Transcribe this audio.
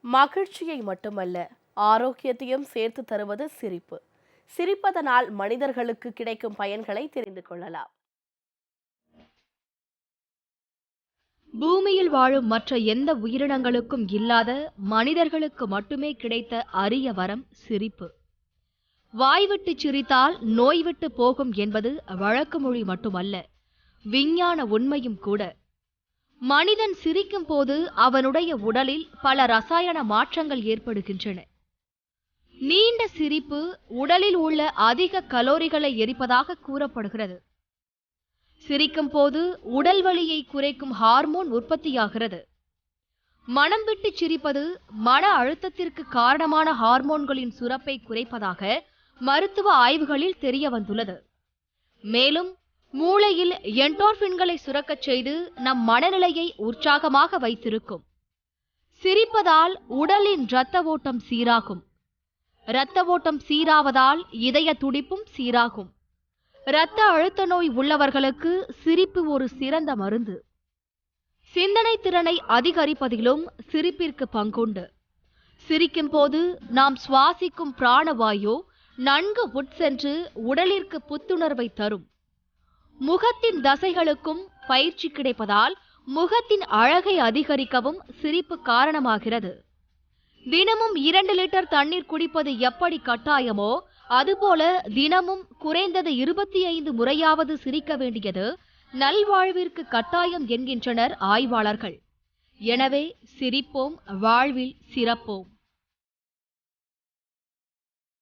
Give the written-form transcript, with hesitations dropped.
மகிழ்ச்சியை மட்டுமல்ல, ஆரோக்கியத்தையும் சேர்த்து தருவது சிரிப்பு. சிரிப்பதனால் மனிதர்களுக்கு கிடைக்கும் பயன்களை தெரிந்து கொள்ளலாம். பூமியில் வாழும் மற்ற எந்த உயிரினங்களுக்கும் இல்லாத மனிதர்களுக்கு மட்டுமே கிடைத்த அரிய வரம் சிரிப்பு. வாய்விட்டு சிரித்தால் நோய் விட்டு போகும் என்பது வழக்கு மொழி மட்டுமல்ல, விஞ்ஞான உண்மையும் கூட. மனிதன் சிரிக்கும் போது அவனுடைய உடலில் பல ரசாயன மாற்றங்கள் ஏற்படுகின்றன. நீண்ட சிரிப்பு உடலில் உள்ள அதிக கலோரிகளை எரிப்பதாக கூறப்படுகிறது. சிரிக்கும் போது உடல் வலியை குறைக்கும் ஹார்மோன் உற்பத்தியாகிறது. மனம் விட்டு சிரிப்பது மன அழுத்தத்திற்கு காரணமான ஹார்மோன்களின் சுரப்பை குறைப்பதாக மருத்துவ ஆய்வுகளில் தெரிய வந்துள்ளது. மேலும் மூளையில் என்டோர்பின்களை சுரக்கச் செய்து நம் மனநிலையை உற்சாகமாக வைத்திருக்கும். சிரிப்பதால் உடலின் இரத்த ஓட்டம் சீராகும். இரத்த ஓட்டம் சீராவதால் இதய துடிப்பும் சீராகும். இரத்த அழுத்த நோய் உள்ளவர்களுக்கு சிரிப்பு ஒரு சிறந்த மருந்து. சிந்தனை திறனை அதிகரிப்பதிலும் சிரிப்பிற்கு பங்குண்டு. சிரிக்கும் போது நாம் சுவாசிக்கும் பிராணவாயு நன்கு உட்சென்று உடலிற்கு புத்துணர்வை தரும். முகத்தின் தசைகளுக்கும் பயிற்சி கிடைப்பதால் முகத்தின் அழகை அதிகரிக்கவும் சிரிப்பு காரணமாகிறது. தினமும் 2 லிட்டர் தண்ணீர் குடிப்பது எப்படி கட்டாயமோ அதுபோல தினமும் குறைந்தது 25 முறையாவது சிரிக்க வேண்டியது நல்வாழ்விற்கு கட்டாயம் என்கின்றனர் ஆய்வாளர்கள். எனவே சிரிப்போம், வாழ்வில் சிறப்போம்.